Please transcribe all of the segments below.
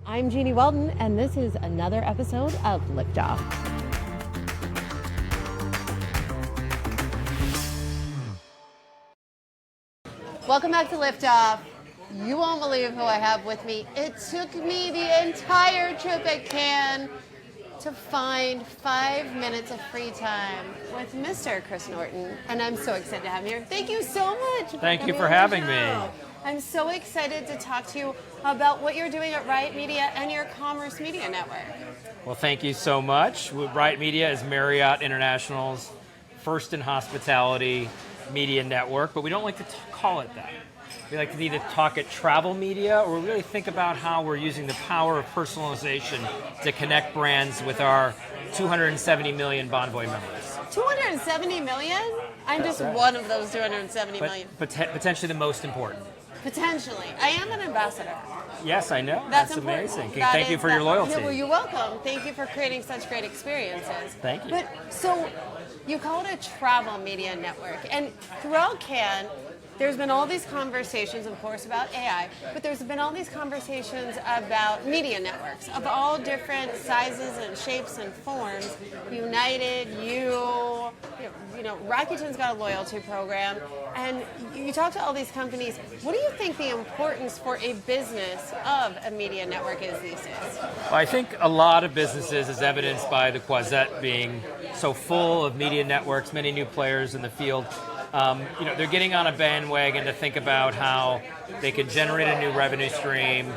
I'm Jeanniey Walden, and this is another episode of Liftoff. Welcome back to Liftoff. You won't believe who I have with me. It took me the entire trip at Cannes to find 5 minutes of free time with Mr. Chris Norton, and I'm so excited to have him here. Thank you so much. Thank you for having me. I'm so excited to talk to you about what you're doing at MARRIOTT Media and your Commerce Media Network. Well, thank you so much. MARRIOTT Media is Marriott International's first in hospitality media network, but we don't like to call it that. We like to either talk at travel media or really think about how we're using the power of personalization to connect brands with our 270 million Bonvoy members. 270 million? I'm just one of those 270 million. Potentially the most important. Potentially. I am an ambassador. Yes, I know. That's amazing. Thank you for your loyalty. Yeah, well, you're welcome. Thank you for creating such great experiences. Thank you. But so you call it a travel media network, and throughout Cannes, there's been all these conversations, of course, about AI, but there's been all these conversations about media networks of all different sizes and shapes and forms. United, Rakuten's got a loyalty program, and you talk to all these companies. What do you think the importance for a business of a media network is these days? Well, I think a lot of businesses, as evidenced by the Croisette being so full of media networks, many new players in the field, they're getting on a bandwagon to think about how they can generate a new revenue stream.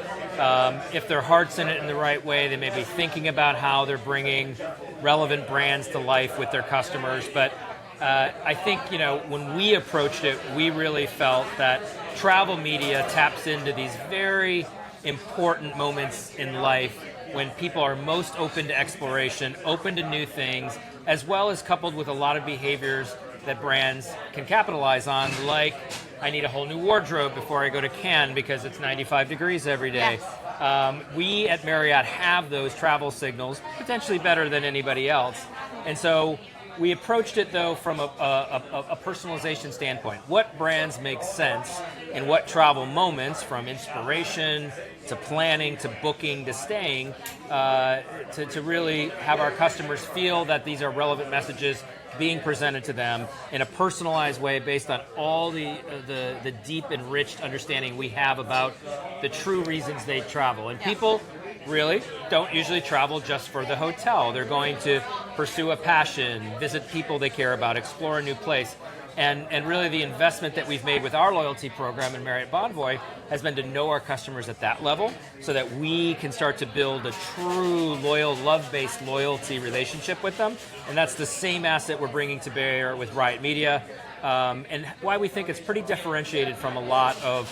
If their heart's in it in the right way, they may be thinking about how they're bringing relevant brands to life with their customers. But I think, when we approached it, we really felt that travel media taps into these very important moments in life when people are most open to exploration, open to new things, as well as coupled with a lot of behaviors that brands can capitalize on, like I need a whole new wardrobe before I go to Cannes because it's 95 degrees every day. Yes. We at Marriott have those travel signals, potentially better than anybody else. And so we approached it, though, from a personalization standpoint. What brands make sense in what travel moments, from inspiration to planning to booking to staying, to really have our customers feel that these are relevant messages being presented to them in a personalized way based on all the deep, enriched understanding we have about the true reasons they travel. And people really don't usually travel just for the hotel. They're going to pursue a passion, visit people they care about, explore a new place. And really the investment that we've made with our loyalty program in Marriott Bonvoy has been to know our customers at that level so that we can start to build a true loyal, love-based loyalty relationship with them. And that's the same asset we're bringing to bear with MARRIOTT Media. And why we think it's pretty differentiated from a lot of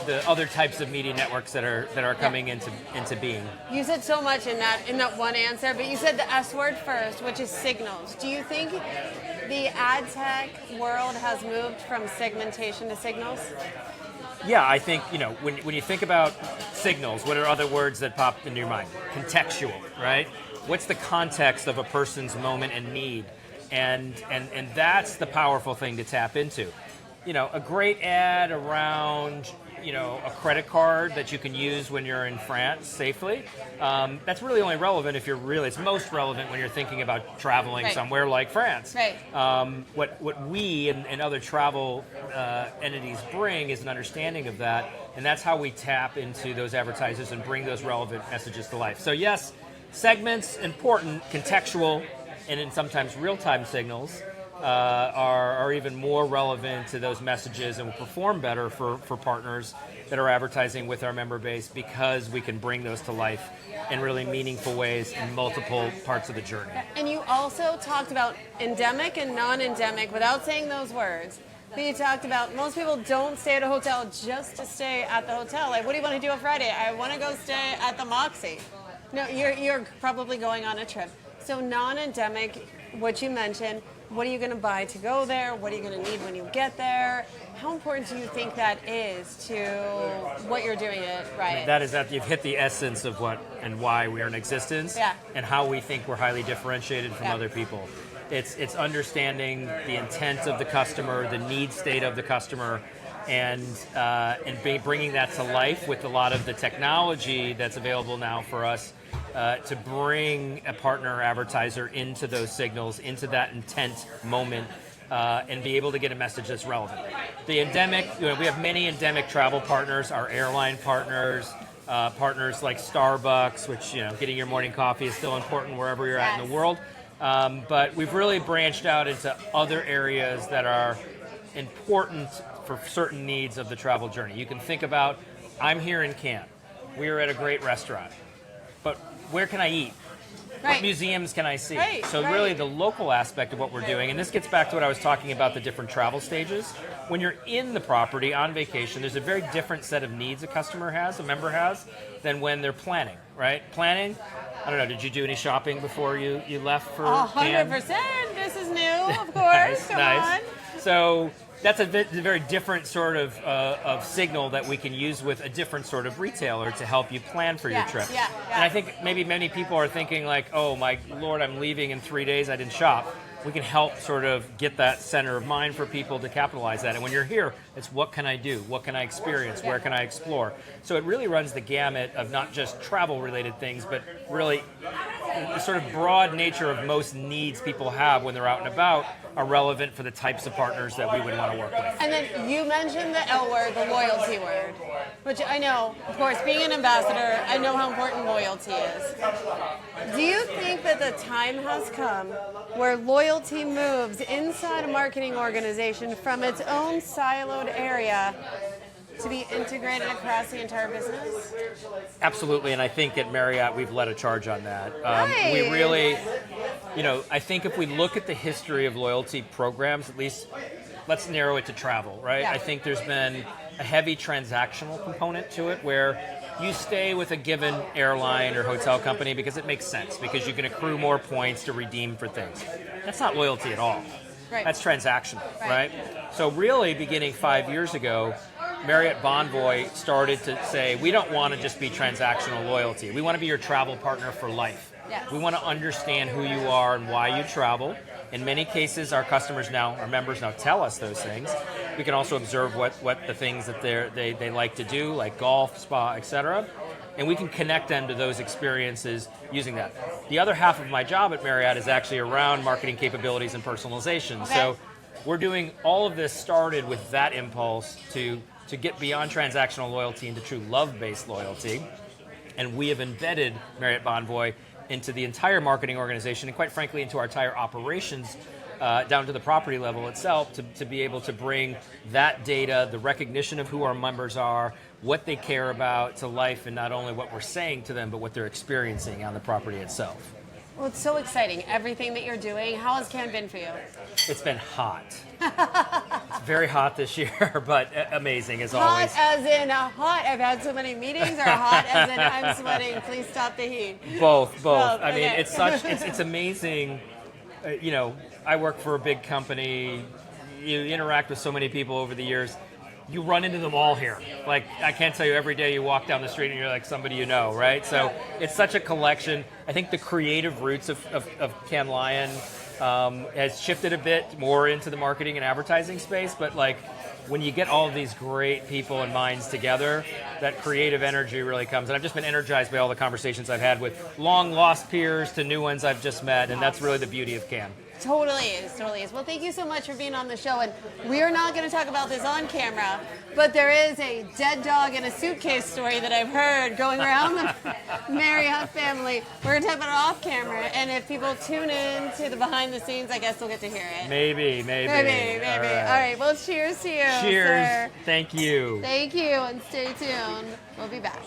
the other types of media networks that are coming into being. You said so much in that one answer, but you said the S word first, which is signals. Do you think the ad tech world has moved from segmentation to signals? Yeah, I think, when you think about signals, what are other words that pop into your mind? Contextual, right? What's the context of a person's moment and need? And that's the powerful thing to tap into. A great ad around, a credit card that you can use when you're in France safely, that's really only relevant if it's most relevant when you're thinking about traveling somewhere like France. Right. What we and other travel entities bring is an understanding of that, and that's how we tap into those advertisers and bring those relevant messages to life. So yes, segments, important, contextual, and in sometimes real-time signals are even more relevant to those messages and will perform better for partners that are advertising with our member base because we can bring those to life in really meaningful ways in multiple parts of the journey. And you also talked about endemic and non-endemic without saying those words. But you talked about most people don't stay at a hotel just to stay at the hotel. Like, what do you want to do on Friday? I want to go stay at the Moxie. No, you're probably going on a trip. So non-endemic, what you mentioned, what are you going to buy to go there? What are you going to need when you get there? How important do you think that is to what you're doing at Riot? That is that you've hit the essence of what and why we are in existence, and how we think we're highly differentiated from other people. It's understanding the intent of the customer, the need state of the customer, and bringing that to life with a lot of the technology that's available now for us to bring a partner advertiser into those signals, into that intent moment, and be able to get a message that's relevant. The endemic, we have many endemic travel partners, our airline partners, partners like Starbucks, which, getting your morning coffee is still important wherever you're at in the world. But we've really branched out into other areas that are important for certain needs of the travel journey. You can think about, I'm here in Cannes. We are at a great restaurant. But where can I eat? What museums can I see? So really the local aspect of what we're doing, and this gets back to what I was talking about, the different travel stages. When you're in the property on vacation, there's a very different set of needs a member has, than when they're planning, right? Planning, I don't know, did you do any shopping before you left for 100%. This is new, of course. Nice. So that's a very different sort of signal that we can use with a different sort of retailer to help you plan for your trip. And I think maybe many people are thinking like, oh my Lord, I'm leaving in 3 days, I didn't shop. We can help sort of get that center of mind for people to capitalize that. And when you're here, it's what can I do? What can I experience? Where can I explore? So it really runs the gamut of not just travel related things, but really the sort of broad nature of most needs people have when they're out and about are relevant for the types of partners that we would want to work with. And then you mentioned the L word, the loyalty word, which I know, of course, being an ambassador, I know how important loyalty is. Do you think that the time has come where loyalty moves inside a marketing organization from its own siloed area to be integrated across the entire business? Absolutely, and I think at Marriott we've led a charge on that. We really, I think if we look at the history of loyalty programs, at least let's narrow it to travel, right? Yeah. I think there's been a heavy transactional component to it where you stay with a given airline or hotel company because it makes sense, because you can accrue more points to redeem for things. That's not loyalty at all. That's transactional, right? So really, beginning 5 years ago, Marriott Bonvoy started to say, we don't want to just be transactional loyalty. We want to be your travel partner for life. Yes. We want to understand who you are and why you travel. In many cases, our members now tell us those things. We can also observe what the things that they like to do, like golf, spa, etc. And we can connect them to those experiences using that. The other half of my job at Marriott is actually around marketing capabilities and personalization. Okay. So we're doing all of this started with that impulse to get beyond transactional loyalty into true love-based loyalty. And we have embedded Marriott Bonvoy into the entire marketing organization and quite frankly into our entire operations down to the property level itself to be able to bring that data, the recognition of who our members are, what they care about to life, and not only what we're saying to them, but what they're experiencing on the property itself. Well, it's so exciting, everything that you're doing. How has Cannes been for you? It's been hot. It's very hot this year, but amazing as always. Hot as in hot, I've had so many meetings, or hot as in I'm sweating, please stop the heat? Both. I mean, Okay. it's amazing. I work for a big company. You interact with so many people over the years. You run into them all here. Like, I can't tell you, every day you walk down the street and you're like somebody you know, right? So it's such a collection. I think the creative roots of Cannes Lion has shifted a bit more into the marketing and advertising space, but like when you get all of these great people and minds together, that creative energy really comes. And I've just been energized by all the conversations I've had with long lost peers to new ones I've just met, and that's really the beauty of Cannes. Totally is. Well, thank you so much for being on the show. And we are not going to talk about this on camera, but there is a dead dog in a suitcase story that I've heard going around the Marriott family. We're going to talk about it off camera, and if people tune in to the behind the scenes, I guess they'll get to hear it. Maybe. All right. Well, cheers to you. Cheers. Sir. Thank you. Thank you, and stay tuned. We'll be back.